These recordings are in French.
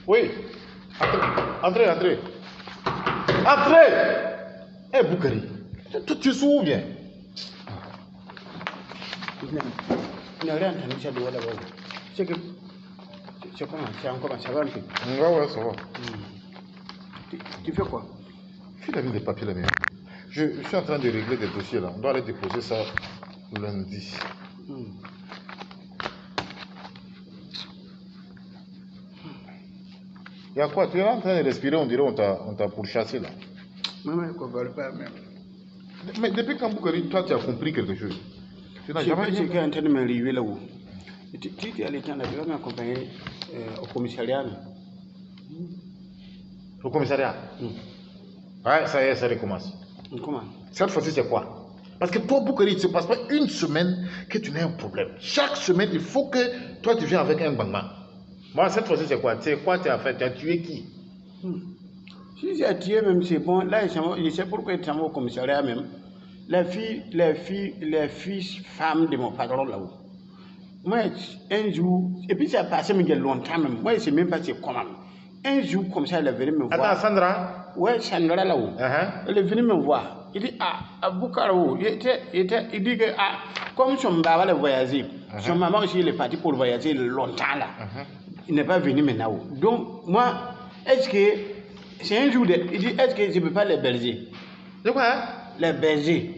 Oui. Entrez, entrez. Entrez. Eh, Boukari, tu es sourd ou bien? Il n'y a rien à nous dire là-bas. C'est que. C'est comment? C'est encore ça va un peu. Ouais, ça va. Tu fais quoi? Je suis mis des papiers là-bas. Je suis en train de régler des dossiers là. On doit aller déposer ça lundi. Il y a quoi? Tu es en train de respirer, on dirait on t'a pourchassé là. Maman, qu'on ne pas même. Mais depuis quand Boukari, toi tu as compris quelque chose? Tu n'as jamais dit. Je suis en train de m'arriver là-haut. Tu es allé tu vas m'accompagner au commissariat. Au commissariat? Ouais, ça y est, ça recommence. Comment? Cette fois-ci, c'est quoi? Parce que toi, Boukari, il ne se passe pas une semaine que tu n'aies un problème. Chaque semaine, il faut que toi, tu viennes avec un bangman. Moi, cette fois-ci, c'est quoi? C'est quoi tu as fait? Tu as tué qui? Si j'ai tué même, c'est bon. Là, je sais pourquoi tu es au commissariat même. Les filles, femmes de mon patron là-haut. Moi, un jour, et puis ça a passé mais il y a longtemps même. Moi, je ne sais même pas c'est comment. Un jour, comme ça, elle est venue me voir. Attends, Sandra? Ouais, Sandra là-haut. Elle est venue me voir. Il dit, à Boukarou, il dit que, comme son papa allait voyager, son maman aussi, il est parti pour voyager longtemps là. Il n'est pas venu maintenant. Donc, moi, est-ce que, c'est un jour, il dit, est-ce que je ne peux pas les berger? De quoi? Les berger.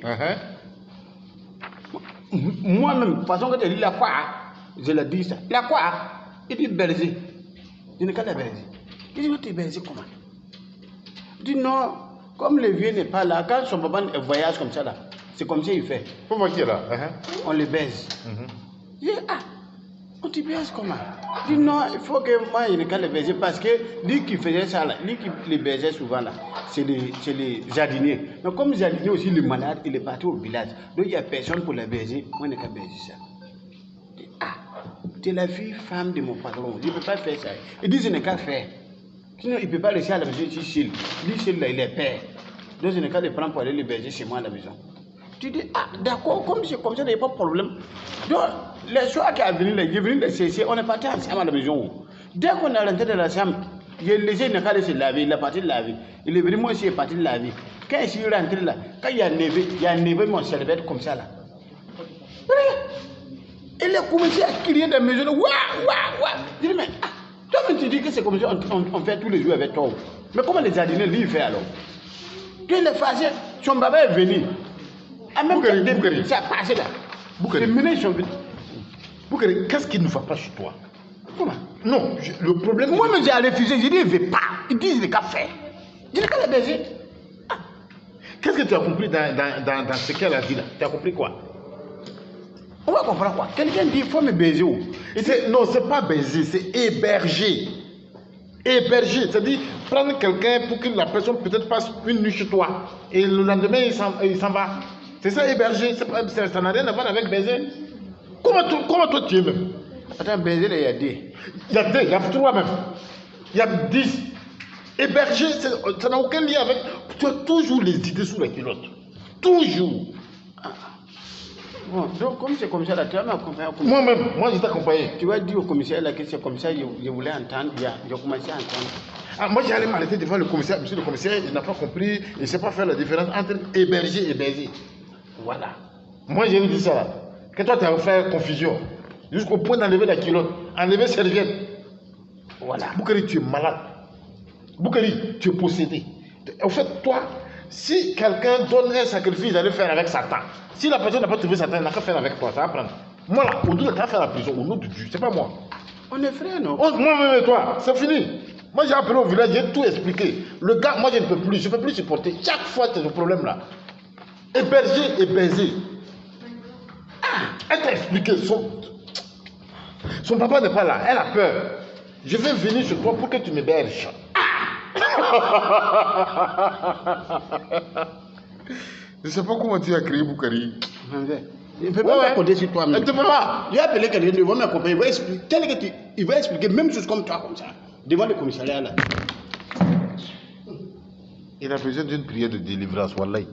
Moi-même, de toute façon, quand il dit la quoi, je le dis ça. La quoi? Il dit berger. Je ne sais pas les berger. Il dit, tu es berger comment? Il dit non, comme le vieux n'est pas là, quand son papa voyage comme ça là, c'est comme ça il fait. Pour voir qui est là? On le baise. Il dit, on te baise comment? Il dit non, il faut que moi je ne pas le baiser parce que lui qui faisait ça là, lui qui le baisait souvent là, c'est les jardiniers. Mais comme les jardiniers aussi, le malade, il est parti au village. Donc il n'y a personne pour le baiser, moi je ne peux pas baiser ça. Il dit, tu es la fille femme de mon patron, je ne peux pas faire ça. Il dit, je n'ai qu'à faire. Sinon, il ne peut pas laisser à la maison ici seul. Lui seul là, il est père. Donc je n'ai qu'à le prendre pour aller le berger chez moi à la maison. Tu dis, d'accord, comme c'est comme ça, il n'y a pas de problème. Donc, les soirs qui est venu, il est venu le cesser, on est parti ensemble à la maison. Dès qu'on est rentré dans la chambre, il a laissé une carte se laver, il est parti laver. Il est venu, moi aussi, il est parti laver. Quand je suis rentré là, quand il y a nevé mon serviette comme ça là. Il a commencé à crier dans la maison, waouh. Je dis, mais toi-même tu dis que c'est comme ça, on fait tous les jours avec toi. Mais comment les jardiniers, lui, il fait alors? Tu le faisais, son baba est venu. Boukari, ça a passé là. Boukari, qu'est-ce qui ne va pas chez toi? Comment? Non, le problème... Moi-même, j'ai refusé, j'ai dit, il ne veut pas. Il dit, il n'a qu'à faire. Je n'ai qu'à le baiser. Qu'est-ce que tu as compris dans ce qu'elle a dit là? Tu as compris quoi? On va comprendre quoi? Quelqu'un dit, il faut me baiser. Non, ce n'est pas baiser, c'est héberger. Héberger, c'est-à-dire prendre quelqu'un pour que la personne peut-être passe une nuit chez toi et le lendemain il s'en va. C'est ça héberger, ça n'a rien à voir avec baiser. Comment toi tu es même? Attends, baiser, il y a deux. Il y a deux, il y a trois même. Il y a 10. Héberger, ça n'a aucun lien avec... Tu as toujours les idées sous la culotte. Toujours. Bon, donc comme c'est comme ça, là, tu vas m'accompagner. Moi-même, moi je t'accompagne. Tu vas dire au commissaire là que c'est comme ça, je voulais entendre, j'ai commencé à entendre. Moi j'allais m'arrêter devant le commissaire. Monsieur le commissaire, il n'a pas compris, il ne sait pas faire la différence entre héberger et baiser. Voilà. Moi j'ai dit ça là. Que toi tu as fait confusion. Jusqu'au point d'enlever la culotte, enlever serviette. Voilà. Boukari, tu es malade. Boukari, tu es possédé. En fait, toi, si quelqu'un donne un sacrifice, il allait faire avec Satan. Si la personne n'a pas trouvé Satan, il n'a qu'à faire avec toi, ça va prendre. Moi là, au lieu de faire la prison, au nom de Dieu, c'est pas moi. On est frères, non? Moi-même et toi, c'est fini. Moi j'ai appelé au village, j'ai tout expliqué. Le gars, moi je ne peux plus, je ne peux plus supporter. Chaque fois c'est le problème là. Héberger et baiser. Elle t'a expliqué, son papa n'est pas là, elle a peur. Je vais venir chez toi pour que tu m'héberges. Je ne sais pas comment tu as créé Boukari. Il ne peut pas compter sur toi-même. Elle ne peut pas. J'ai appelé quelqu'un, il va m'accompagner, il va expliquer même chose comme toi, comme ça, devant le commissariat là. Il a besoin d'une prière de délivrance, wallahi.